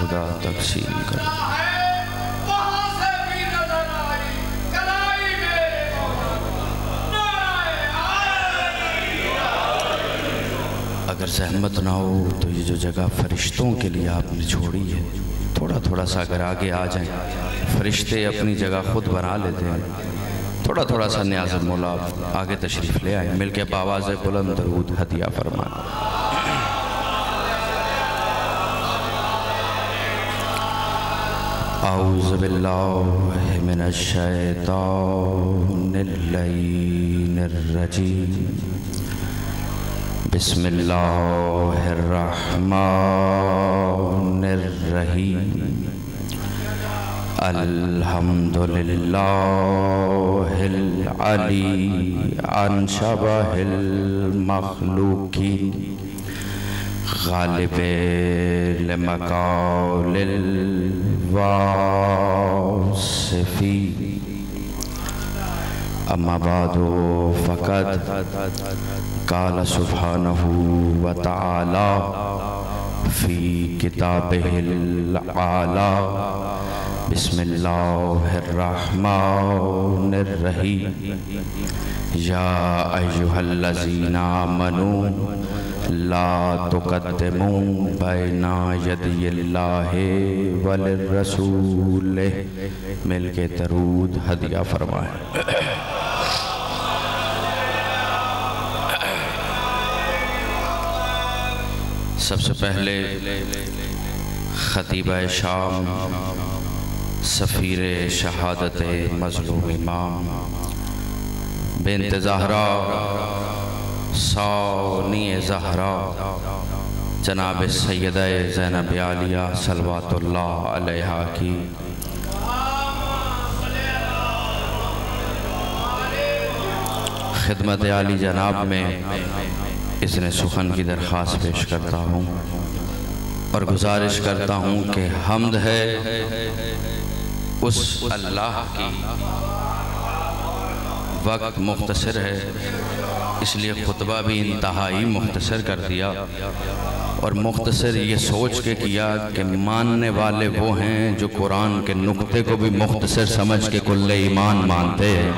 खुदा तकसीम कर। अगर जहमत ना हो तो ये जो जगह फरिश्तों के लिए आपने छोड़ी है, थोड़ा थोड़ा सा अगर आगे आ जाएं, फरिश्ते अपनी जगह खुद बना लेते हैं। थोड़ा थोड़ा सा न्याज़ मौला आगे तशरीफ़ ले आए, मिलके बावाज़ बुलंद दरूद हदिया फरमाएं। औज़ु बिल्लाहि मिनश शैतानिर रजीम। बिस्मिल्लाहिर रहमानिर रहीम। अल्हम्दुलिल्लाहिल अली अन शबहिल मखलूकीन गालिबे लिमकालिल वासिफी। अम्मा बादो फ़क़द क़ाल सुब्हानहु व तआला फ़ी किताबिहिल आला। बिस्मिल्लाहिर रहमानिर रहीम। या अय्युहल्लज़ीना आमनू ला तुक़द्दिमू बैना यदियिल्लाहि वलिर्रसूल। मिलके दरूद हदिया फरमाएं। सबसे पहले खतीब शाम सफ़ीर शहादत मज़लूम इमाम बिन्त ज़हरा सानी ज़हरा जनाब सैयदा ज़ैनब आलिया सलवातुल्लाह अलैहा की खिदमत आली जनाब में इसने सुखन की दरख्वास्त पेश करता हूँ और गुजारिश करता हूँ कि हम्द है उस अल्लाह की। वक्त मुख्तसर है इसलिए खुतबा भी इंतहाई मुख्तसर कर दिया और मुख्तसर ये सोच के किया कि मानने वाले वो हैं जो कुरान के नुक्ते को भी मुख्तसर समझ के कुल्ले ईमान मानते हैं।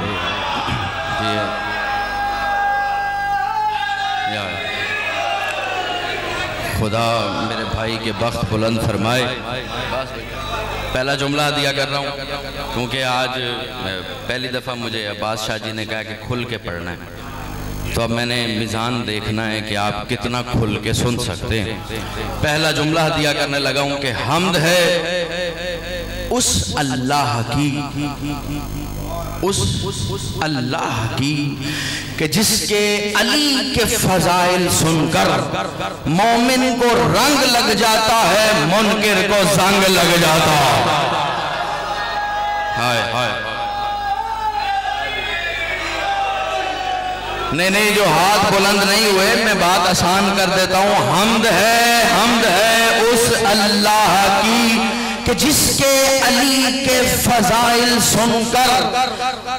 खुदा मेरे भाई के बख्त बुलंद फरमाए। पहला जुमला दिया कर रहा हूँ क्योंकि आज पहली दफ़ा मुझे अब्बास शाह जी ने कहा कि खुल के पढ़ना है, तो अब मैंने मिज़ान देखना है कि आप कितना खुल के सुन सकते हैं। पहला जुमला दिया करने लगा हूँ कि हम्द है उस अल्लाह की, उस अल्लाह की कि जिसके अली के फजाइल सुनकर मोमिन को रंग लग जाता है, मुनकिर को जंग लग जाता है। हाय हाय नहीं, जो हाथ बुलंद नहीं हुए मैं बात आसान कर देता हूँ। हम्द है उस अल्लाह की कि जिसके अली के फजाइल सुनकर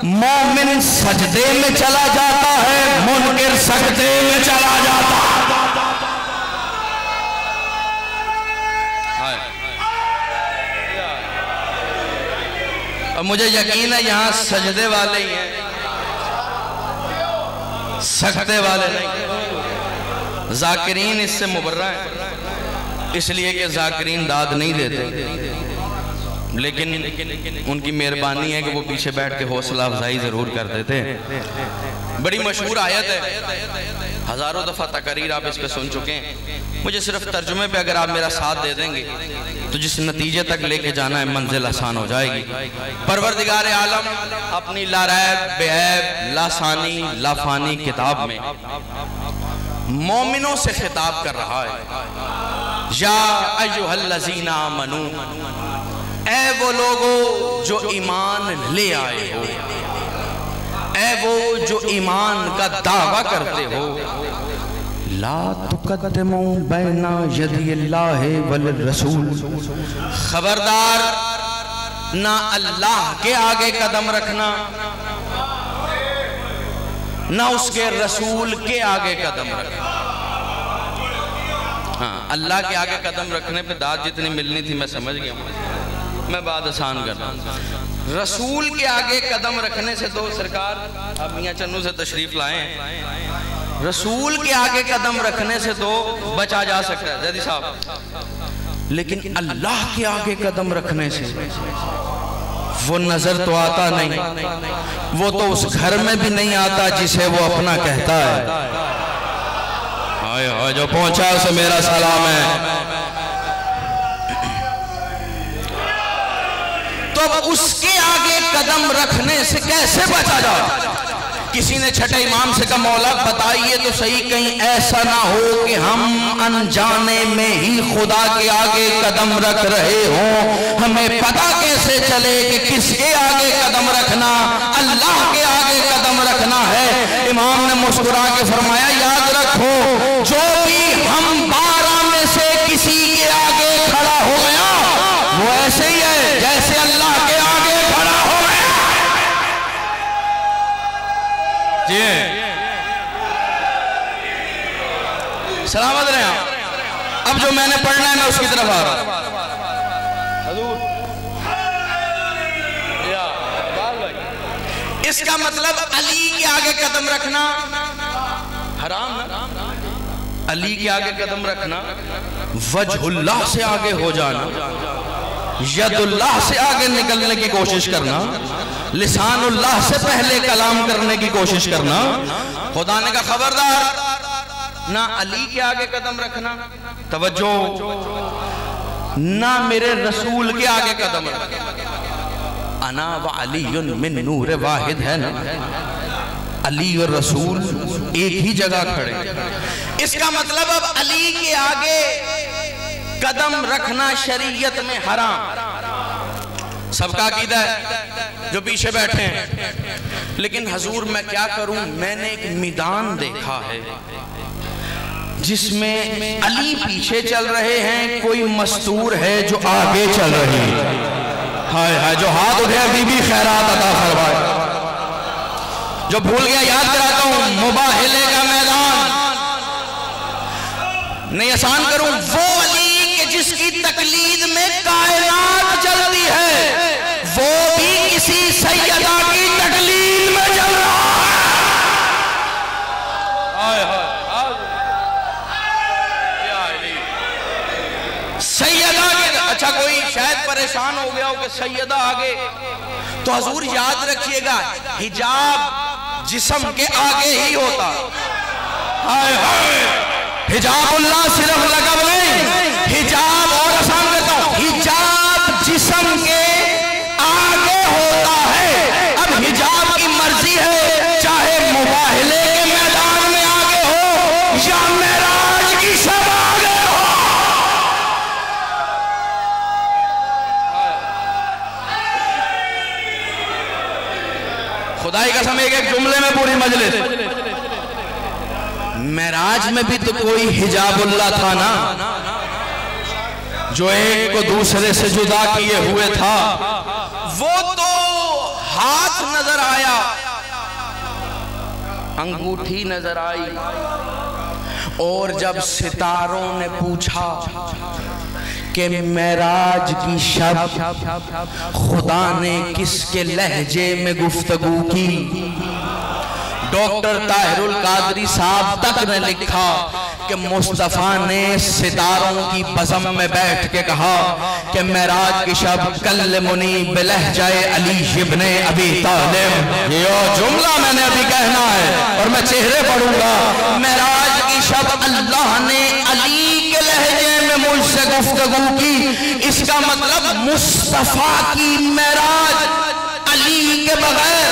मोमिन सजदे में चला जाता है, मुनकिर सजदे में चला जाता है। और मुझे यकीन है यहाँ सजदे वाले ही हैं, सकते वाले नहीं। जाकिरीन इससे मुबर्रा है इसलिए कि जाकिरीन दाद नहीं देते, लेकिन उनकी मेहरबानी है कि वो पीछे बैठ के हौसला अफजाई जरूर कर देते हैं। बड़ी मशहूर आयत है, हजारों दफा तकरीर आप इस पे सुन चुके हैं। मुझे सिर्फ तर्जुमे पे अगर आप मेरा साथ दे देंगे तो जिस नतीजे तक लेके जाना है मंजिल आसान हो जाएगी। परवरदिगार आलम अपनी लारैब बेऐब लासानी लाफानी किताब में मोमिनों से खिताब कर रहा है। या अय्युहल्लज़ीना आमनू, ऐ वो लोगो जो ईमान ले आए हो, ऐ वो जो ईमान का दावा करते हो, ला तुक़द्दिमू बैना यदिल्लाहि वल रसूल, खबरदार ना अल्लाह के आगे कदम रखना ना उसके रसूल के आगे कदम रखना। हाँ, अल्लाह के आगे कदम रखने पे दाद जितनी मिलनी थी मैं समझ गया, मैं बात आसान कर रहा हूँ। रसूल के आगे कदम रखने से तो सरकार अब मियाँ चन्नू से तशरीफ लाए हैं, रसूल के आगे कदम रखने से तो बचा जा सकता है जैदी साहब, लेकिन अल्लाह के आगे कदम रखने से वो नजर तो आता नहीं, वो तो उस घर में भी नहीं आता जिसे वो अपना कहता है। हाय हाय, जो पहुंचा उसे मेरा सलाम है। तो अब उसके आगे कदम रखने से कैसे बचा जाए? किसी ने छठे इमाम से कहा मौला बताइए तो सही, कहीं ऐसा ना हो कि हम अनजाने में ही खुदा के आगे कदम रख रहे हों, हमें पता कैसे चले कि किसके आगे कदम रखना? अल्लाह के आगे कदम रखना है। इमाम ने मुस्कुरा के फरमाया याद रखो, जो भी हम 12 में से किसी के आगे खड़ा हो गया वो ऐसे ही है जैसे अल्लाह के आगे खड़ा हो गया। जी सलामत रहे आप। अब जो मैंने पढ़ना है मैं उसकी तरफ आ रहा हूं। इसका मतलब अली के आगे कदम रखना हराम ना, अली के आगे कदम रखना वजहुल्लाह से आगे हो जाना, यदुल्लाह से आगे निकलने की कोशिश करना, लिसानुल्लाह से पहले कलाम करने की कोशिश करना। खुदा ने कहा खबरदार ना अली के आगे कदम रखना, तवज्जो, ना मेरे रसूल के आगे कदम रखना। अना व अलीयुन मिन नूर वाहिद है ना, अली और रसूल एक ही जगह खड़े। इसका मतलब अब अली के आगे कदम रखना शरीयत में हराम। सबका अकीदा है जो पीछे बैठे हैं, लेकिन हजूर मैं क्या करूं, मैंने एक मैदान देखा है जिसमें अली पीछे चल रहे हैं, कोई मस्तूर है जो आगे चल रही है। हाय हाय, जो हाथ उठे बीबी खैरात अता फरमाए। जो भूल गया याद कराता हूं, मुबाहिले का मैदान नहीं आसान करूं, वो अली के जिसकी तकलीद में कायनात चलती है, वो भी किसी सैयदा की तकलीद में चल रहा है। सैयदा के, अच्छा कोई शायद परेशान हो गया हो कि सैयदा आगे, तो हजूर याद रखिएगा हिजाब जिस्म के आगे ही होता। हाय हाय, हिजाबुल्लाह सिर्फ लक़ब नहीं, हिजाब और आसान करता हूं, हिजाब जिस्म के आगे होता है। अब हिजाब की मर्जी है, चाहे मुबाहिले के मैदान में आगे हो या मेराज की शब आगे हो। खुदाई कसम, एक जुमले में पूरी मजलिस। मेराज में भी तो कोई हिजाबुल्लाह था ना, जो एक को दूसरे से जुदा किए हुए था। वो तो हाथ नजर आया, अंगूठी नजर आई, और जब सितारों ने पूछा कि मेराज की शब खुदा ने किसके लहजे में गुफ्तगू की, डॉक्टर ताहिरुल कादरी साहब तक ने लिखा कि मुस्तफ़ा ने सितारों की बज़म में बैठ के कहा कि मेराज की शब कल्लमुनी बिलहजाए अली इब्ने अबी तालिब। ये जुमला मैंने अभी कहना है और मैं चेहरे पढ़ूंगा। मेराज की शब अल्लाह ने अली के लहजे में मुझसे गुफ्तगू की। इसका मतलब मुस्तफ़ा की मेराज अली के बगैर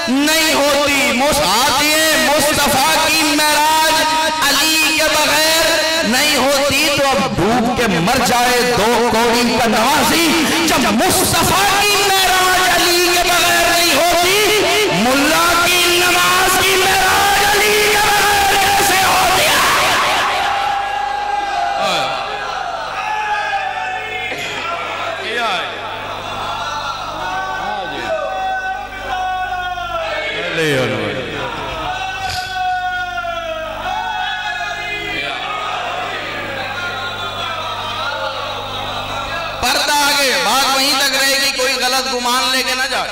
नहीं होती। मुस्तफा की मेराज अली के बगैर नहीं होती। तो अब डूब के मर जाए दो कौड़ी का नवाजी, जब मुस्तफा की मेराज अली के बगैर नहीं होती, मुल्ला की नमाज की मेराज अली के बगैर कैसे होती है? वहीं तक रहेगी, कोई गलत गुमान लेके ना जाए।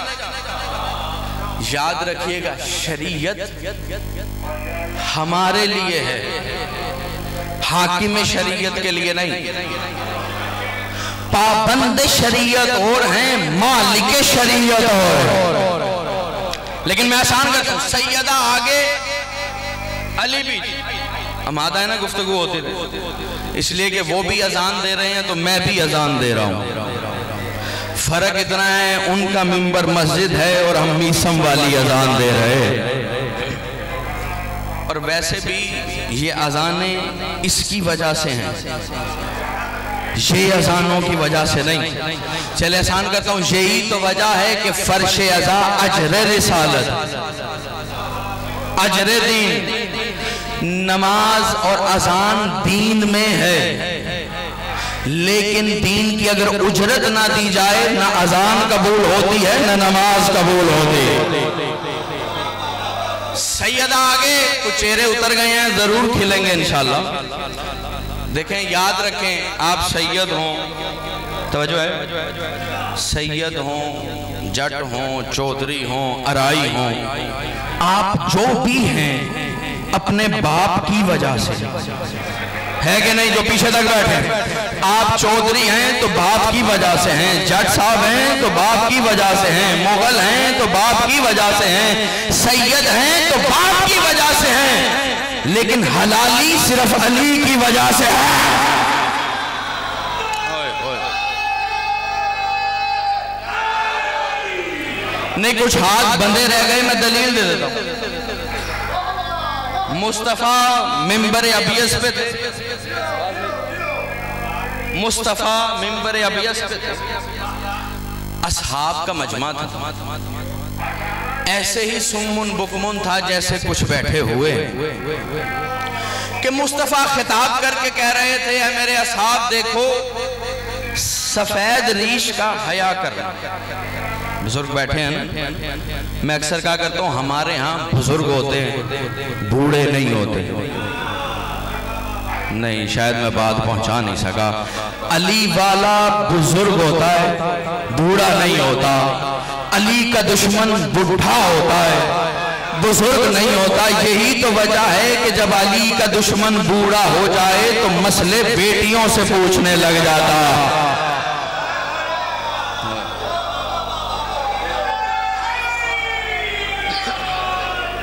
याद रखिएगा, शरीयत हमारे लिए है, हाकिम शरीयत के लिए नहीं। पाबंद शरीयत और हैं, मालिक शरीयत और। लेकिन मैं आसान करता हूं, सैयदा आगे, अली भी। हम आता है ना, गुफ्तगू होती थी, इसलिए कि वो भी अजान दे रहे हैं तो मैं भी अजान दे रहा हूं। फर्क इतना है, उनका मिंबर मस्जिद है और हम मीसम वाली अजान दे रहे हैं। और वैसे भी ये अजानें इसकी वजह से हैं, ये अजानों की वजह से नहीं। चले आसान करता हूं, यही तो वजह है कि फर्श अज़ा अजर रिसालत, अजर दीन, नमाज और अजान दीन में है। लेकिन दीन की अगर उजरत ना दी जाए, ना अजान कबूल होती है, ना नमाज कबूल होती है। सैयदा आगे, कुछ चेहरे उतर गए हैं, जरूर खिलेंगे इंशाल्लाह। देखें, याद रखें, आप सैयद हों, तवज्जो है, सैयद हों, जट हों, चौधरी हों, अराई हों, आप जो भी हैं अपने बाप की वजह से है कि नहीं? जो पीछे तक बैठे, आप चौधरी हैं तो बाप की वजह से हैं, जट साहब हैं तो बाप की वजह से हैं, मुगल हैं तो बाप की वजह से हैं, सैयद हैं तो बाप की वजह से हैं, लेकिन हलाली सिर्फ अली की वजह से है। नहीं, कुछ हाथ बंधे रह गए, मैं दलील दे देता हूं। मुस्तफा मिंबर अबियस पे थे, मुस्तफा मिंबर अबियस पे थे, असहाब का मजमा था, ऐसे ही सुम्मुन बुकमुन था जैसे कुछ बैठे हुए कि मुस्तफा खिताब करके कह रहे थे, है मेरे असहाब देखो, सफेद रीश का हया करना। बुजुर्ग बैठे हैं ना, मैं अक्सर क्या करता हूँ, हमारे यहाँ बुजुर्ग होते हैं, बूढ़े नहीं होते। नहीं, शायद मैं बात पहुंचा नहीं सका। अली वाला बुजुर्ग होता है, बूढ़ा नहीं होता। अली का दुश्मन बूढ़ा होता है, बुजुर्ग नहीं होता। यही तो वजह है कि जब अली का दुश्मन बूढ़ा हो जाए तो मसले बेटियों से पूछने लग जाता।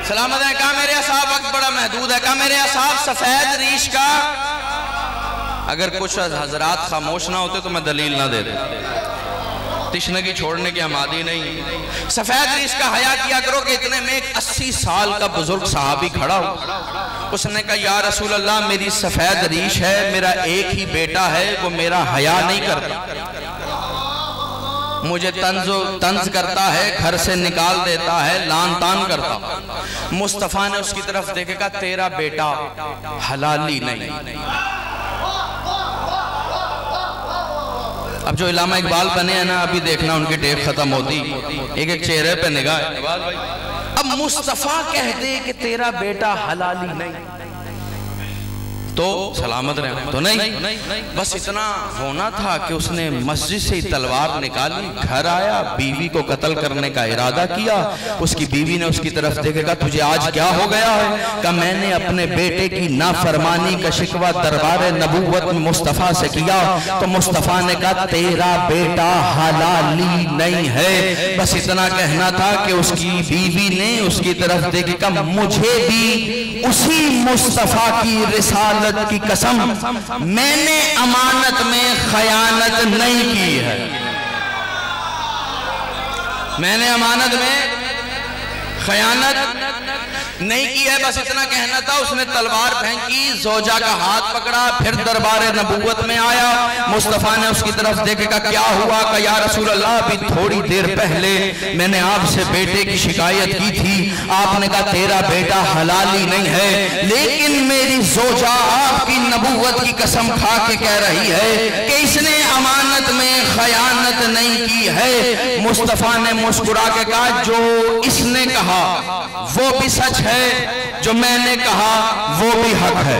सलामत है, कहा मेरे असहाब, वक्त बड़ा महदूद है, कहा मेरे असहाब सफेद रीश का। अगर कुछ हजरात खामोश ना होते तो मैं दलील ना देता, तिश्नगी छोड़ने की आमादी नहीं। सफेद रीश का हया किया करो कि इतने में एक 80 साल का बुजुर्ग सहाबी खड़ा हो, उसने कहा या रसूल अल्लाह, मेरी सफेद रीश है, मेरा एक ही बेटा है, वो मेरा हया नहीं करता, मुझे तंज करता है, घर से निकाल देता है, लान तान करता। मुस्तफा ने उसकी तरफ देखेगा, तेरा बेटा हलाली नहीं। अब जो इलामा इकबाल बने हैं ना, अभी देखना उनकी टेप खत्म होती, एक एक चेहरे पे निगाह। अब मुस्तफा कह दे कि तेरा बेटा हलाली नहीं, तो सलामत रहे तो नहीं। बस इतना होना था कि उसने मस्जिद से तलवार निकाली, घर आया, बीवी को कत्ल करने का इरादा किया। उसकी बीवी ने उसकी तरफ देखेगा, तुझे आज क्या हो गया है? कि मैंने अपने बेटे की नाफरमानी का शिकवा दरबार नबूवत में मुस्तफ़ा से किया, तो मुस्तफ़ा ने कहा तेरा बेटा हलाली नहीं है। बस इतना कहना था कि उसकी बीवी ने उसकी तरफ देखेगा, मुझे भी उसी मुस्तफ़ा की रिसालत की कसम, मैंने अमानत में खयानत नहीं की है, मैंने अमानत में खयानत नहीं की है। बस इतना कहना था। उसने तलवार फेंकी, जोजा का हाथ पकड़ा, फिर दरबार नबूवत में आया। मुस्तफ़ा ने उसकी तरफ देखेगा, क्या हुआ? का या रसूल अल्लाह, अभी थोड़ी देर पहले मैंने आपसे बेटे की शिकायत की थी, आपने कहा तेरा बेटा हलाली नहीं है, लेकिन मेरी जोजा आपकी नबूवत की कसम खा के कह रही है कि इसने अमानत में खयानत नहीं की है। मुस्तफ़ा ने मुस्कुरा के कहा, जो इसने कहा वो भी सच है, जो मैंने कहा वो भी हक है।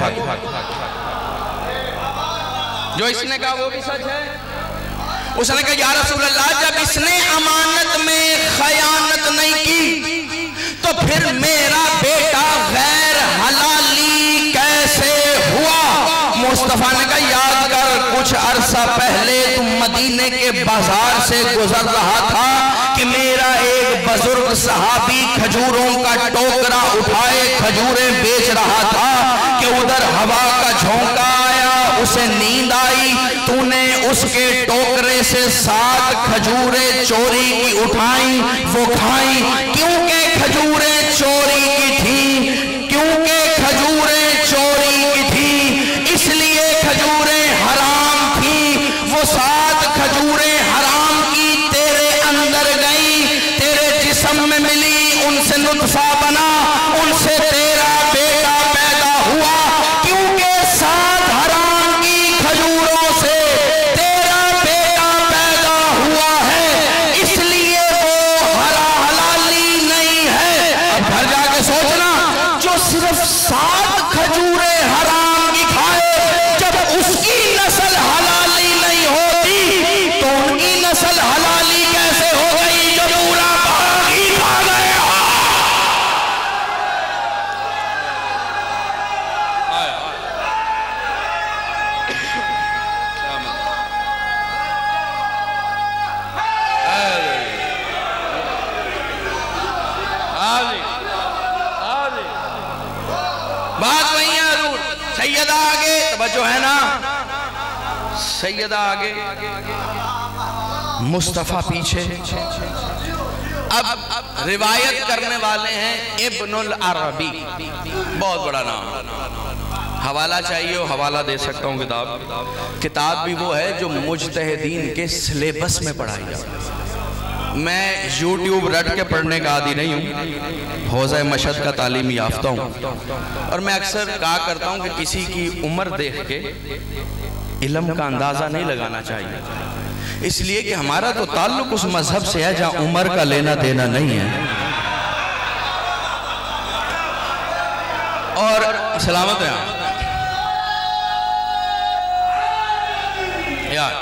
जो इसने कहा वो भी सच है, उसने कहा या रसूल अल्लाह, जब इसने अमानत में खयानत नहीं की तो फिर मेरा बेटा गैर हलाली कैसे हुआ? मुस्तफा ने कहा याद कर, कुछ अरसा पहले तुम मदीने के बाजार से गुजर रहा था कि मेरा एक बुजुर्ग सहाबी खजूरों का टोकरा उठाए खजूरें बेच रहा था कि उधर हवा का झोंका आया, उसे नींद आई, तूने उसके टोकरे से 7 खजूरें चोरी की उठाई, वो खाई। क्योंकि खजूरें चोरी की थी, क्योंकि खजूरें चोरी की थी, इसलिए खजूरें हराम थी। वो 7 खजूरें हराम की तेरे अंदर गई, तेरे जिस्म में मिली, उनसे नुत्फा बना, उनसे तेरा बेटा पैदा हुआ। क्योंकि 7 हराम की खजूरों से तेरा बेटा पैदा हुआ है, इसलिए वो हलाली नहीं है। अब घर जाके सोचना, जो सिर्फ 7 खजूरें हराम की खाए, जब उसकी नस्ल हलाली नहीं होती तो उनकी नस्ल हलाली कैसे हो गई जो पूरा बाग ही खा गए? बात वही है हजूर। सैयदा आगे तवज्जो है ना, सैयदा आगे, मुस्तफा पीछे। अब रिवायत करने वाले हैं इब्नुल अरबी, बहुत बड़ा नाम। हवाला चाहिए हो हवाला दे सकता हूँ। किताब भी वो है जो मुजतहिदीन के सिलेबस में पढ़ाई जाती है। मैं YouTube रट के पढ़ने का आदी नहीं हूँ, हौज़ा मशद का तालीमी याफ्ता हूँ। और मैं अक्सर कहा करता हूँ कि किसी की उम्र देख के इल्म का अंदाज़ा नहीं लगाना चाहिए, इसलिए कि हमारा तो ताल्लुक उस मजहब से है जहाँ उम्र का लेना देना नहीं है। और सलामत है यार।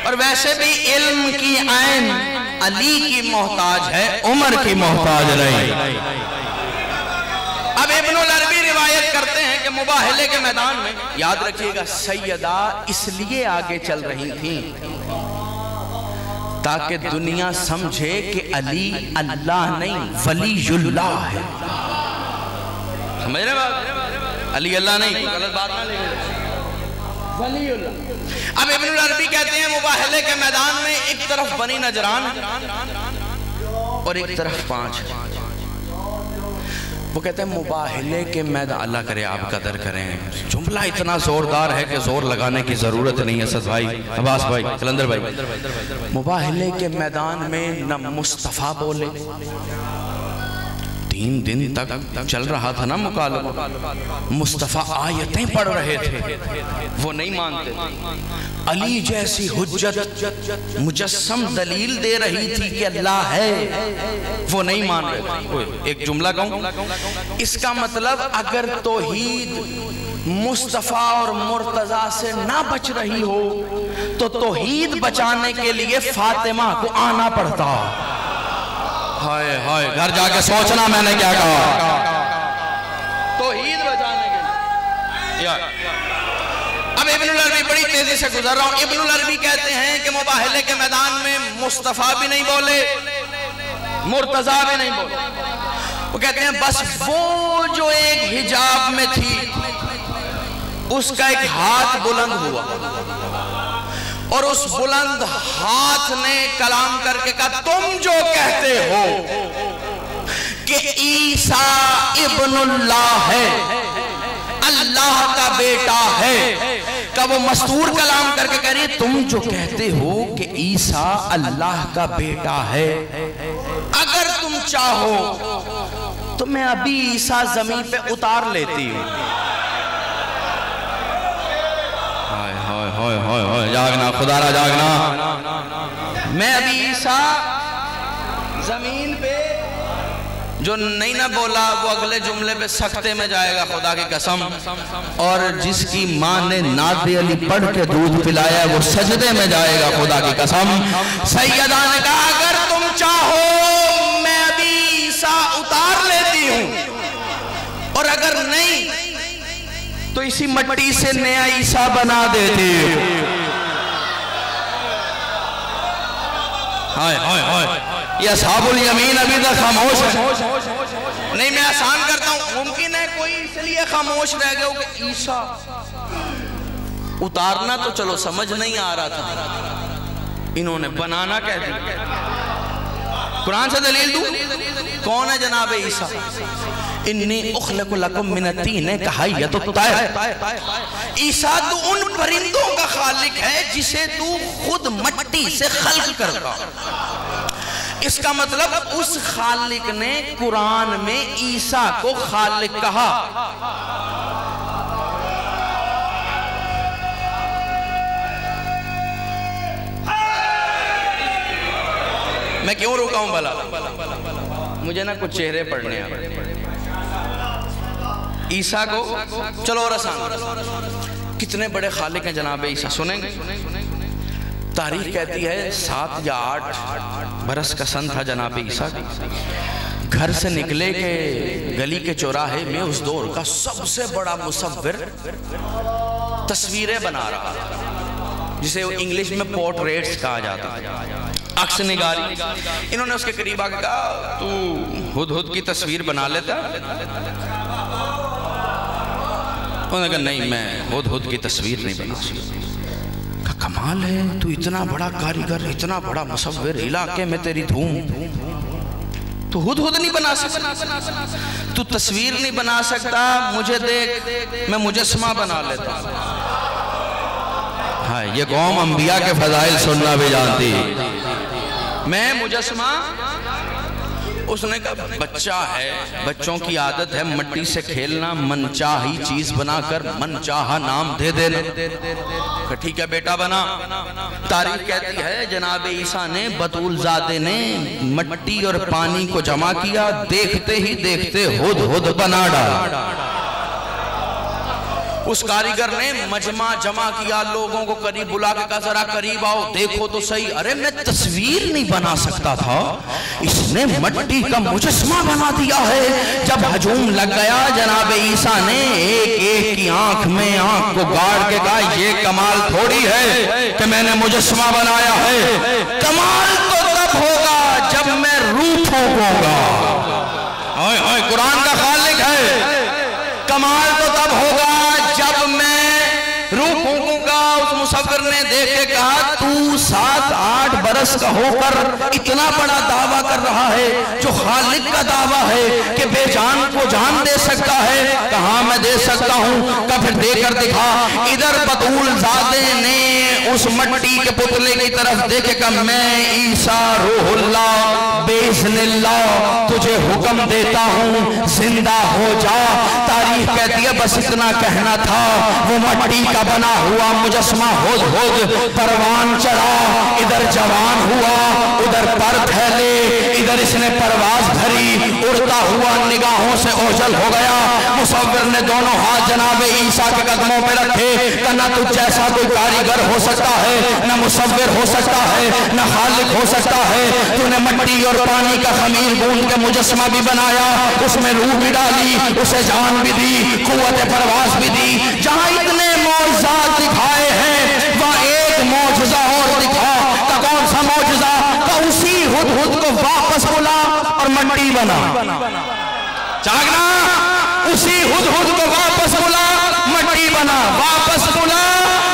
और वैसे भी इल्म की आइन अली की मोहताज है, उमर की मोहताज नहीं। अब इब्नुल अरबी रिवायत करते हैं कि मुबाहले के मैदान में, याद रखिएगा, सैयदा इसलिए आगे चल रही थी ताकि दुनिया समझे कि अली अल्लाह नहीं वलीयुल्लाह है। समझ रहे बात? अली अल्लाह नहीं, गलत बात ना लेंगे, वलीयुल्लाह। अब इब्नुल अरबी कहते हैं मुबाहले के मैदान में एक तरफ बनी नजरान और एक तरफ 5। वो कहते हैं मुबाहले के मैदान, अल्लाह करे आप कदर करें, जुमला इतना जोरदार है कि जोर लगाने की जरूरत नहीं है। सद भाई, अब्बास भाई, कलंदर भाई, मुबाहले के मैदान में न मुस्तफा बोले, 3 दिन तक चल रहा था ना मुकालमा, मुस्तफा आयतें पढ़ रहे थे, वो नहीं मानते। अली जैसी हुज्जत मुजस्सम दलील दे रही थी कि अल्लाह है, वो नहीं मान रहे। एक जुमला कहूं, इसका मतलब अगर तौहीद मुस्तफा और मुर्तजा से ना बच रही हो तो तौहीद बचाने के लिए फातिमा को आना पड़ता। हाय हाय, घर जाके सोचना मैंने क्या कहा। तौहीद बचाने के लिए। अब इब्नुल अरबी बड़ी तेजी से गुजर रहा हूं। इब्नुल अरबी कहते हैं कि मुबाहले के मैदान में मुस्तफा भी नहीं बोले, मुर्तजा भी नहीं बोले। वो कहते हैं बस वो जो एक हिजाब में थी उसका एक हाथ बुलंद हुआ और उस बुलंद हाथ ने कलाम करके कहा, तुम जो कहते हो कि ईसा इब्नुल्लाह है, अल्लाह का बेटा है, का वो मस्तूर कलाम करके कह रही है, तुम जो कहते हो कि ईसा अल्लाह का बेटा है, अगर तुम चाहो तो मैं अभी ईसा जमीन पे उतार लेती हूँ। जागना खुदारा जागना, मैं अभी ईसा जमीन पे जो नहीं ना बोला वो अगले जुमले पे सख्ते में जाएगा, खुदा की कसम। और जिसकी माँ ने नाते अली पढ़ के दूध पिलाया वो सजदे में जाएगा, खुदा की कसम। सैयदा ने कहा अगर तुम चाहो मैं अभी ईसा उतार लेती हूं, और अगर नहीं तो इसी मट्टी से नया ईसा बना देती हूं। हाय हाय हाय, ये असहाबुल यमीन अभी तक खामोश है। नहीं, मैं आसान करता हूं, मुमकिन है कोई इसलिए खामोश रह गया कि ईसा उतारना तो चलो समझ नहीं आ रहा था, इन्होंने बनाना कह दिया। कुरान से दलील दूं, कौन है जनाब ईसा? इन्नी उखलकु लकुम मिन तीन कहायतु तैर। ईसा तू उन परिंदों का खालिक है जिसे तू खुद मट्टी से खल्क करता। इसका मतलब उस खालिक ने कुरान में ईसा को खालिक कहा। मैं क्यों रुका हूं भला? मुझे ना कुछ चेहरे पढ़ने हैं। ईसा को चलो और आसान, कितने बड़े खालिक हैं जनाब ईसा, सुनेंगे? तारीख कहती है 7 या 8 बरस का सन था जनाब ईसा। घर से निकले के गली के चौराहे में उस दौर का सबसे बड़ा मुसव्विर तस्वीरें बना रहा, जिसे इंग्लिश में पोर्ट्रेट्स कहा जाता है, अक्स निगारी। इन्होंने उसके करीब आके कहा तू हुद-हुद की तस्वीर बना लेता? उन्होंने कहा नहीं, मैं हुद-हुद की तस्वीर नहीं बना सकता। कमाल है, तू इतना बड़ा कारीगर, इतना बड़ा मुसव्विर, इलाके में तेरी धूम, तू हुद-हुद नहीं बना सकता, तू तस्वीर नहीं बना सकता, मुझे देख मैं मुजस्समा बना लेता। हाँ, ये कौम अंबिया के फजाइल सुनना भी जानती, मैं मुजस्समा। उसने कहा बच्चा है, बच्चों की आदत है मट्टी से खेलना, मनचाही चीज बनाकर मनचाहा नाम दे देना। ठीक है बेटा बना। तारीख कहती है जनाब ईसा ने, बतूल ज़ादे ने मट्टी और पानी को जमा किया, देखते ही देखते हुद हुद बना डाला। उस कारीगर ने मजमा जमा किया, लोगों को करीब बुला के कहा जरा करीब आओ देखो तो सही। अरे मैं तस्वीर नहीं बना सकता था, इसने मट्टी का मुजस्समा बना दिया है। जब हजूम लग गया जनाब ईसा ने एक एक की आंख में आंख को गाड़ के कहा ये कमाल थोड़ी है कि मैंने मुजस्समा बनाया है, कमाल तो तब होगा जब मैं रूह फूंकूंगा। कुरान का खालिक है, कमाल तो तब होगा जब मैं रूह फूंकूंगा। उस मुसव्विर ने देख के कहा तू 7-8 बरस का होकर इतना बड़ा दावा कर रहा है जो खालिक का दावा है कि बेजान को जान दे सकता है। कहा मैं दे सकता हूँ, का फिर देकर दिखा। इधर बतूल ज़ादे ने उस मट्टी के पुतले की तरफ देखे कहा मैं ईसा रूहुल्लाह बेइज़्निल्लाह तुझे हुक्म देता हूँ जिंदा हो जा। तारीख कहती है बस इतना कहना था, वो मट्टी का बना हुआ मुजस्समा हुद हुद परवान चढ़ा, इधर जवान हुआ उधर पर फैले, इधर इसने परवाज भरी, उड़ता हुआ निगाहों से ओझल हो गया। मुसव्विर ने दोनों हाथ जनाब ईसा के कदमों पे रखे, कहना तुझ जैसा कोई कारीगर हो सकता है, न मुसव्विर हो सकता है, न खालिक हो सकता है। तूने मट्टी और पानी का खमीर गूंद के मुजस्समा भी बनाया, उसमें रूह भी डाली, उसे जान भी दी, कुव्वत परवाज भी दी। जहां इतने मौजज़ात दिखाए हैं वहां एक मौजज़ा और दिखा। का कौन सा मौजज़ा? का उसी हुद-हुद को वापस बुला और मट्टी बना। जागना, उसी हुद-हुद को वापस बुला मट्टी बना, वापस बुला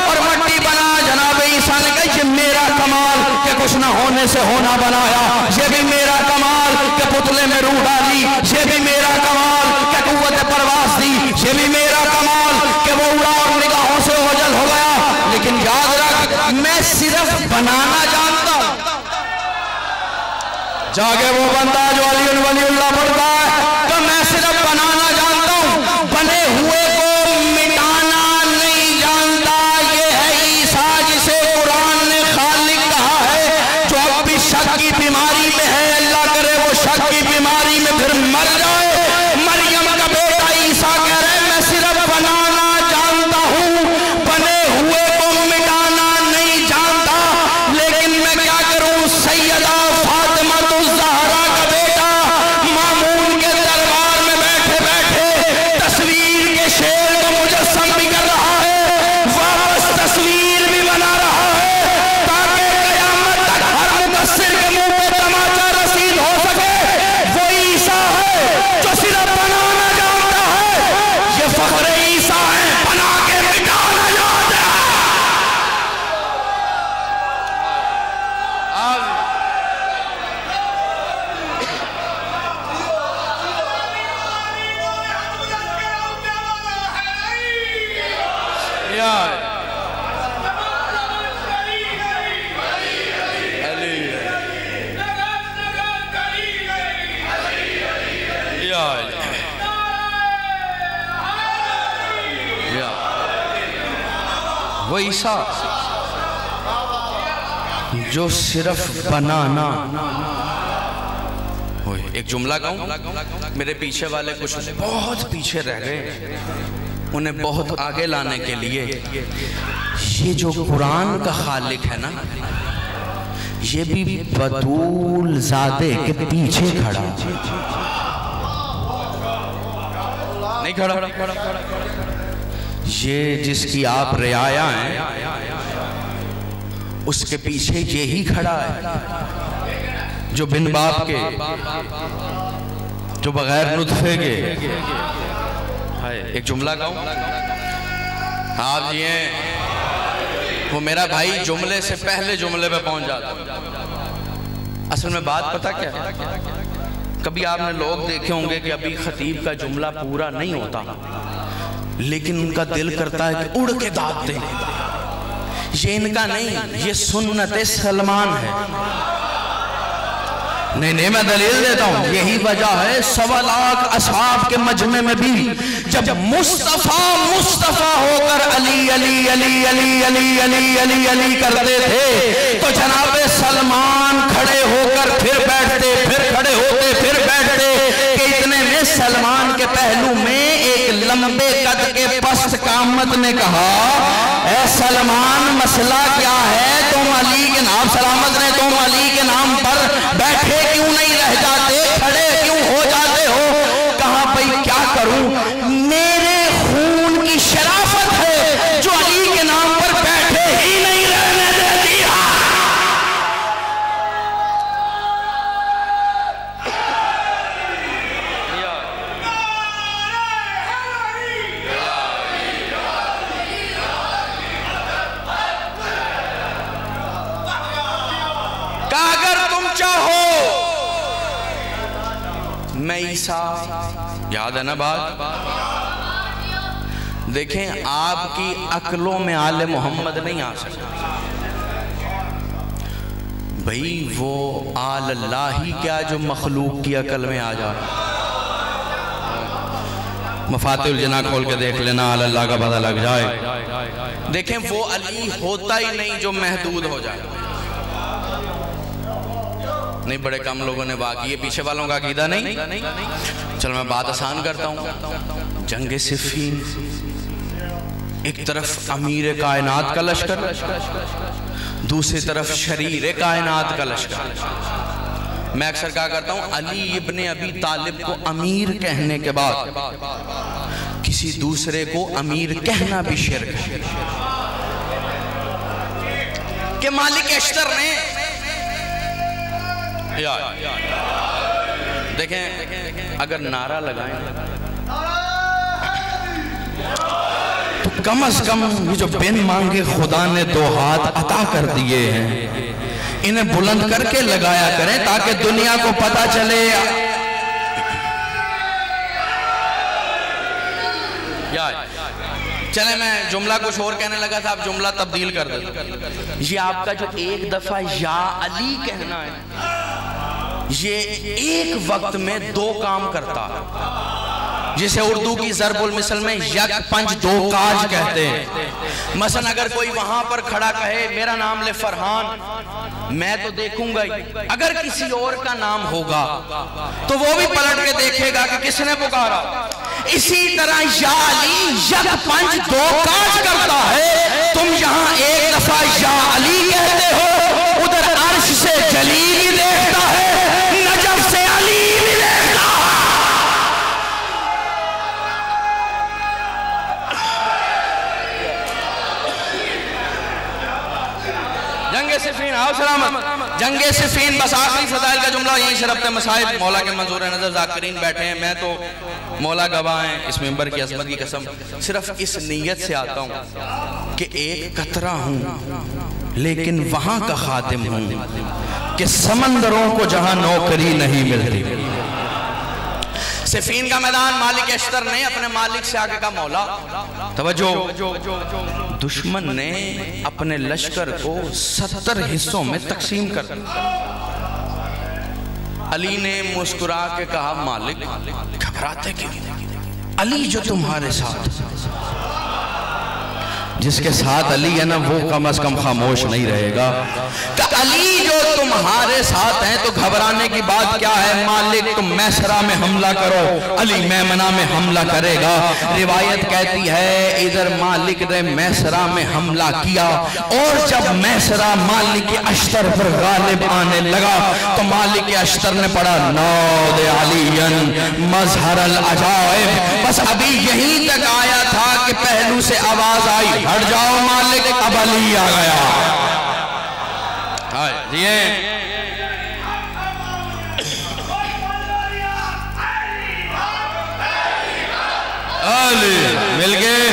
और मट्टी बना। जनाब ईसा ने कहा ये मेरा कमाल के कुछ न होने से होना बनाया, ये भी मेरा कमाल के पुतले में रूह डाली, ये भी मेरा कमाल के कुव्वत परवाज़ दी, ये भी मेरा कमाल के वो उड़ा और निगाहों से ओझल हो गया। लेकिन याद रख मैं सिर्फ बनाना जानता हूं। जागे वो बंदा जो अली वलीउल्लाह पढ़ता है तो मैं सिर्फ बनाना जानता हूं, बने हुए को मिटाना नहीं जानता। ये है ईसा जिसे कुरान ने खालिक कहा है, जो अब भी शक की बीमारी में है। अल्लाह करे वो शक की बीमारी में फिर मर वो ईसा जो सिर्फ बनाना। एक जुमला गाऊं, मेरे पीछे वाले कुछ बहुत पीछे रह गए, उन्हें बहुत आगे लाने के लिए ये जो कुरान का खालिक है ना, ये भी बतूल ज़ादे के पीछे खड़ा नहीं खड़ा। ये जिसकी आप रियाया हैं उसके पीछे यही खड़ा है जो बिन बाप के, जो बगैर नुत्फे के। एक जुमला गाऊं, आप ये वो मेरा भाई जुमले से पहले जुमले पे पहुंच जाता। असल में बात पता क्या है, कभी आपने लोग देखे होंगे कि अभी खतीब का जुमला पूरा नहीं होता लेकिन उनका दिल करता है कि उड़ के दाद दे। ये इनका नहीं, ये सुन्नत सलमान है। नहीं, मैं दलील देता हूं। यही वजह है 1.25 लाख असहाब के मजमे में भी जब मुस्तफा होकर अली अली अली अली अली अली अली अली करते थे तो जनाबे सलमान खड़े होकर फिर बैठते, फिर खड़े होते, फिर बैठते कि इतने में सलमान के पहलू में एक लंबे कद के पस्त कामत ने कहा, ऐ सलमान मसला क्या है, तुम अली के नाम, सलामत ने तुम अली के नाम पर बैठे क्यों नहीं रह जाते, खड़े क्यों हो जाते हो? कहा भाई क्या करूं, मेरे खून की शराफत है जो अली के नाम पर बैठे ही नहीं रहने देती। अगर तुम चाहो मैं ईसा, याद है ना बात? देखें, आपकी अक्लों में आले मोहम्मद नहीं आ सकता भाई, वो आल अल्लाह ही क्या जो मखलूक की अकल में आ जा। मफातिहुल जना खोल के देख लेना, आल अल्लाह का पता लग जाए। देखें, वो अली होता ही नहीं जो महदूद हो जाए। नहीं, बड़े कम लोगों ने बात की, ये पीछे वालों का अकीदा नहीं। चलो मैं बात आसान करता हूँ। जंगे सिफ़ीन, एक तरफ अमीर कायनात का लश्कर, दूसरी तरफ शरीर कायनात का लश्कर। मैं अक्सर क्या करता हूँ, अली इब्ने अबी तालिब को अमीर कहने के बाद किसी दूसरे को अमीर कहना भी शिर्क है। कि मालिक अश्तर ने देखें, अगर नारा लगाएं तो कम से कम ये जो बिन मांगे खुदा ने 2 हाथ अता कर दिए हैं, इन्हें बुलंद करके लगाया करें ताकि दुनिया को पता चले। चले, मैं जुमला कुछ और कहने लगा था, आप जुमला तब्दील कर दो। ये आपका जो एक दफा या अली कहना है, ये एक वक्त में 2 काम करता है, जिसे उर्दू की ज़रबुल मिसल में यक पंच 2 काज कहते हैं। मसलन अगर कोई वहां पर खड़ा कहे मेरा नाम ले फरहान, मैं तो देखूंगा ही, अगर किसी और का नाम होगा तो वो भी पलट के देखेगा कि किसने पुकारा। इसी तरह या अली यक पंच 2 काज करता है। तुम यहाँ एक दफा या अली कहते हो, उधर अर्श से जलील देखता है, नजफ से अली भी देखता है। जंगे सिफ़ीन, आओ सलामत। जंगे सिफ़ीन, बस आखिरी फ़ज़ाइल का जुमला यहीं से रब्ते मसाइब मौला के मंजूर नजर ज़ाकिरीन बैठे हैं, मैं तो मौला गवाह हैं इस मिंबर की अज़मत की कसम, सिर्फ इस नीयत से आता हूँ कि एक कतरा हूँ लेकिन वहां का खातिम हूँ कि समंदरों को जहां नौकरी नहीं मिलती, सिफीन का मैदान मालिक अश्तर ने अपने मालिक से आगे का मौला, तवज्जो, दुश्मन ने अपने लश्कर को 70 हिस्सों में तकसीम कर दिया। अली ने मुस्कुरा के कहा, मालिक घबराते क्यों? अली जो तुम्हारे साथ, जिसके साथ अली है ना वो कम से कम खामोश नहीं रहेगा। अली जो तुम्हारे साथ हैं तो घबराने की बात क्या है? मालिक तुम मैसरा में हमला करो, अली मैमना में हमला करेगा। रिवायत कहती है इधर मालिक ने मैसरा में हमला किया और जब मैसरा मालिक अश्तर पर गालिब आने लगा तो मालिक अश्तर ने पढ़ा, नौद अलीयन मजहरल अजाइब। बस अभी यहीं तक आया था कि पहलू से आवाज आई, हट जाओ मालिक, अब अली आ गया। ये अली मिल गए।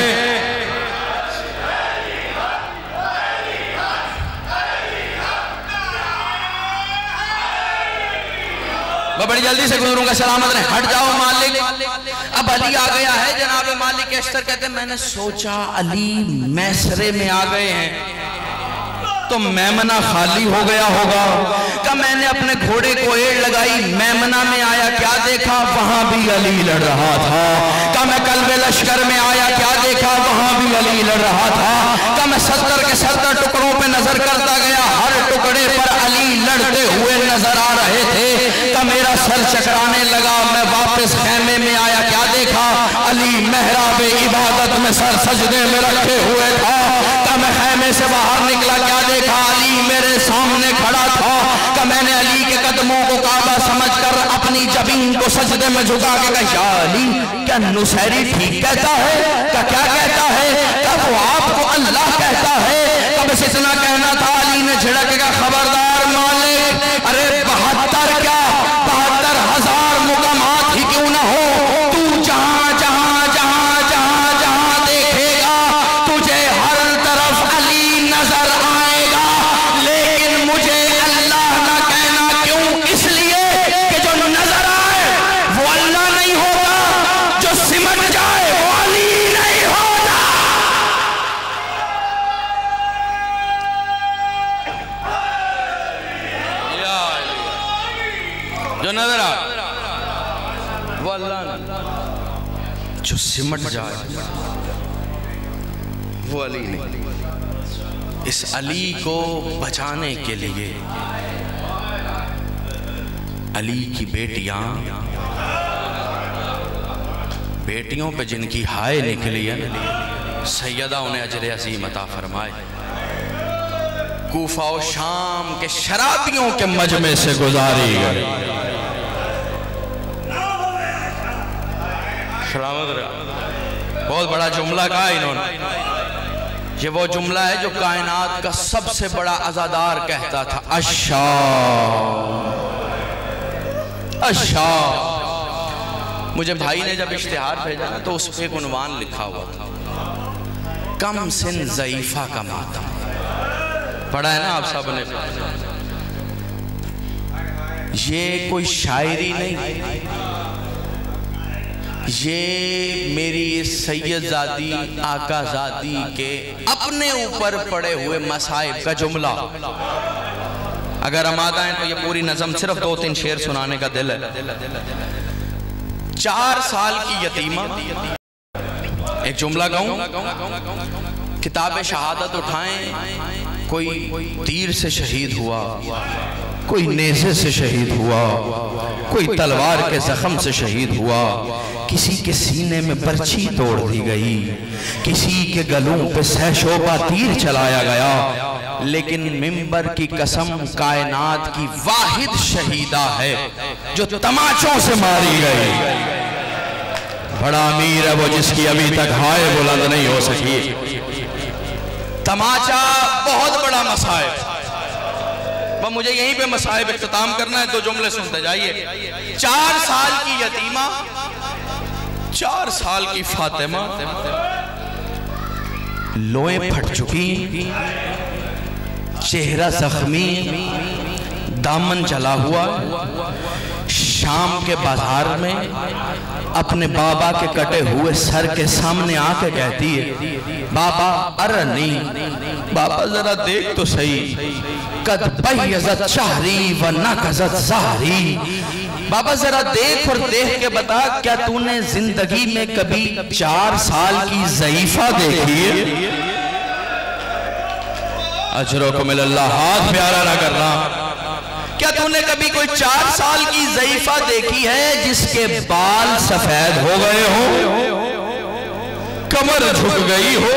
बड़ी जल्दी से गुजरूंगा, सलामत रहे। हट जाओ मालिक, अब अली आ गया है। जनाब मालिक अश्तर कहते हैं मैंने सोचा अली मैसरे में आ गए हैं तो मैमना खाली हो गया होगा। का मैंने अपने घोड़े को एड़ लगाई, मैमना में आया, क्या देखा वहां भी अली लड़ रहा था। का मैं कल्बे लश्कर में आया, क्या देखा वहां भी अली लड़ रहा था। का मैं 70 के 70 टुकड़ों पे नजर करता गया, हर टुकड़े पर अली लड़ते हुए नजर आ रहे थे। का मेरा सर चकराने लगा, मैं वापस खेमे में आया, क्या देखा अली मेहराब इबादत में सर सजदे में रखे हुए था। का मैं खेमे से बाहर निकला, क्या देखा अली मेरे सामने खड़ा था। का मैंने अली के कदमों को काबा समझकर अपनी जबीन को सजदे में झुका के कहा, अली क्या नुसैरी ठीक कहता है? क्या क्या कहता है? क्या वो आपको अल्लाह कहता है? कब से इतना कहना था, अली ने झिड़क का, खबरदार मालिक, अरे 72 क्या 72,000 मुकामात ही क्यों ना हो, तू जहां जहां जहां जहां जहां देखेगा तुझे हर तरफ अली नजर आएगा। लेकिन मुझे अल्लाह ना कहना, क्यों? इसलिए कि जो नजर आए वो अल्लाह नहीं होता, जो सिमट जाए वो अली नहीं होता। जो नजर आए वो अल्लाह नहीं, जो सिमट जाए वो अली नहीं। इस अली को बचाने के लिए अली की बेटियों पे जिनकी हाय निकली है, सैयदा उन्हें अजर अज़ीम अता फरमाए। कूफा और शाम के शराबियों के मजमे से गुजारी गई। बहुत बड़ा जुमला कहा इन्होंने। ये वो जुमला है जो कायनात का सबसे बड़ा अज़ादार कहता था, अच्छा अच्छा। मुझे भाई ने जब इश्तिहार भेजा ना तो उस पे एक उन्वान लिखा हुआ था, कम सिन ज़ईफ़ा का मातम। पढ़ा है ना आप सब ने? ये कोई शायरी नहीं, ये मेरी सैयदजादी आकाजादी के अपने ऊपर पड़े हुए मसाइब का जुमला। अगर आमादा हैं तो ये पूरी नज़म सिर्फ 2-3 शेर सुनाने का दिल है। 4 साल की यतीमा, एक जुमला गाऊं, किताब शहादत उठाएं, कोई तीर से शहीद हुआ, कोई नेज़े से शहीद हुआ, कोई तलवार के जख्म से शहीद हुआ, किसी के सीने में बर्छी तोड़ दी गई, किसी के गलों पे सहशोबा तीर चलाया गया। लेकिन मिंबर की कसम कायनात की वाहिद शहीदा है जो तमाचों से मारी गई। बड़ा अमीर है वो जिसकी अभी तक हाय बुलंद नहीं हो सकी। तमाचा बहुत बड़ा मसाइब। वह मुझे यहीं पे मसाइब इख्तिताम करना है, 2 जुमले सुनते जाइए। 4 साल की यतीमा, 4 साल की फातिमा, लोएं फट चुकी, चेहरा जख्मी, दामन जला हुआ, शाम के बाजार में अपने बाबा के कटे हुए सर के सामने आके कहती है, बाबा अरे नहीं बाबा जरा देख तो सही, कद बैज़त शहरी व नकज़त ज़हरी, बाबा जरा देख और देख के बता, क्या तूने जिंदगी में कभी 4 साल की ज़ईफा देखी है? अजरों को मिलल्लाह, हाथ प्यारा ना करना। क्या तूने कभी कोई 4 साल की ज़ईफा देखी है जिसके बाल सफेद हो गए हो, कमर झुक गई हो?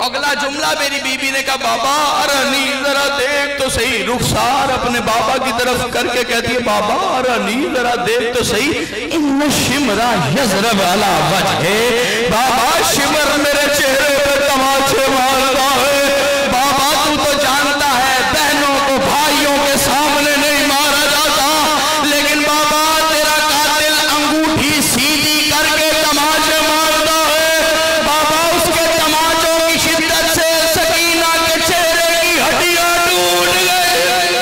अगला जुमला मेरी बीबी ने कहा, बाबा अरे नहीं जरा देख तो सही, रुखसार अपने बाबा की तरफ करके कहती है, बाबा अरे नहीं जरा देख तो सही, इन शिमरा यज़रब अला वजहे, बाबा शिमर मेरे चेहरे पे तमाचे मारता है। बाबा तू तो जानता है बहनों को भाइयों के सामने नहीं मारा जाता, लेकिन बाबा तेरा कातिल अंगूठी सीधी करके तमाचे मारता है। बाबा उसके तमाचों की शिद्दत से सकीना के चेहरे की हड्डियां टूट गई।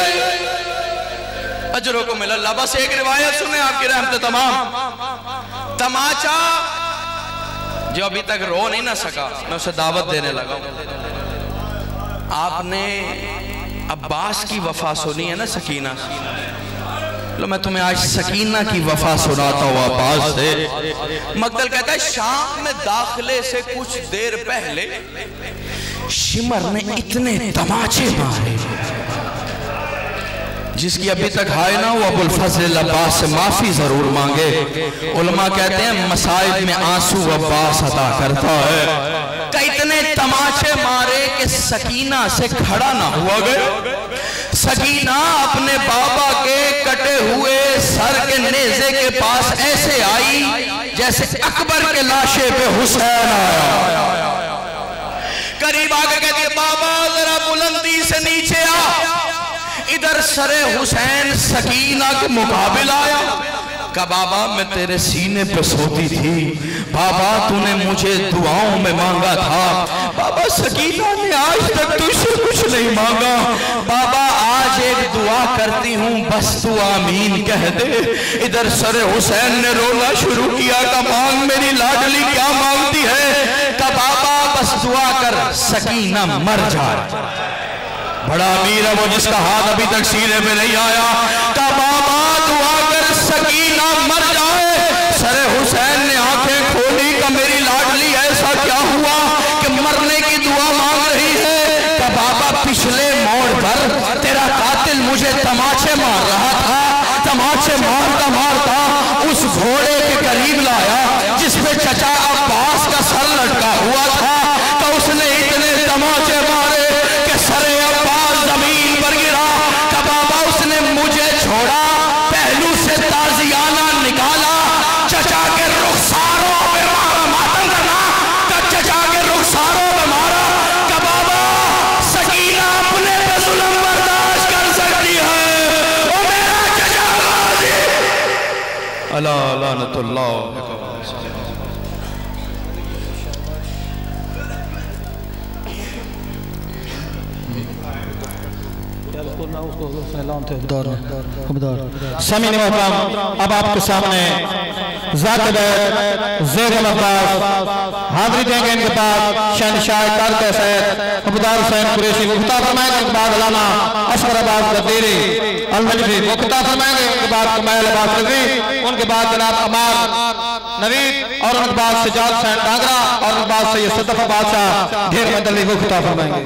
अजरों को मिलल्लाह। बस एक रिवायत सुने आपकी रहमत तमाम। तमाचा जो अभी तक रो नहीं ना सका, मैं उसे दावत देने लगा। आपने अब्बास की वफा सुनी है ना, सकीना? लो मैं तुम्हें आज सकीना की वफा सुनाता हूँ अब्बास से। मकदल कहता है, शाम में दाखिले से कुछ देर पहले शिमर ने इतने तमाचे मारे जिसकी अभी तक हाय ना वो अबुल फजल अब्बास से माफी जरूर मांगे। उलमा कहते हैं मसाइब में आंसू अब्बास अदा करता है। इतने तमाचे मारे कि सकीना से खड़ा ना हुआ गया। सकीना अपने बाबा के कटे हुए सर के नेज़े के पास ऐसे आई जैसे अकबर के लाशे पे हुसैन आया। करीब आके कहती है, बाबा जरा बुलंदी से नीचे आ। इधर सरे हुसैन सकीना के मुकाबिल आया। का बाबा मैं तेरे सीने पे सोती थी, बाबा तूने मुझे दुआओं में मांगा था। बाबा सकीना ने आज तक तुझसे कुछ नहीं मांगा, बाबा आज एक दुआ करती हूँ बस तू आमीन कह दे। इधर सरे हुसैन ने रोना शुरू किया। का मांग मेरी लाडली क्या मांगती है? का बाबा बस दुआ कर सकीना मर जाए। बड़ा अमीर है वो जिसका हाथ अभी तक सीने में नहीं आया। का बाबा दुआ कर सकीना मर जाए। सरे हुसैन ने आंखें खोली। का मेरी लाडली ऐसा क्या हुआ कि मरने की दुआ मांग रही है? का बाबा पिछले मोड़ पर तेरा कातिल मुझे तमाचे मार रहा था। तमाचे मारता मारता उस घोड़े के करीब लाया जिसपे चचा अब्बास का सर लटका हुआ था। तो उसने इतने तमाचे मारे कि सरे अब्बास जमीन पर गिरा। का बाबा उसने मुझे छोड़ा, पहलू से ताजियाना निकाला, चचा के रुखसारों पे मारा। मातम करना का चचा के रुखसारों पे मारा। का बाबा सकीना अपने पे जुल्म बर्दाश्त कर सकती है। ओ मेरा चचा गाजी अला लानतुल्लाह। समीन मोहतरम, अब आपके सामने ज़ेर अब्बास हाज़िरी देंगे। इनके बाद शहनशाह कार के सैयद अब्दुल हुसैन कुरैशी मुफ्ता फरमाएंगे। इनके बाद अल्लामा अशफर अब्बास गद्दीरी अल-मजदी मुफ्ता फरमाएंगे। उनके बाद कमाल अब्बास रज़वी, उनके बाद जनाब अमार नवीद और उनके बाद सजाद हुसैन डांगरा और उनके बाद सैयद सदफ बादशाह ढेर मदली मुफ्ता फरमाएंगे।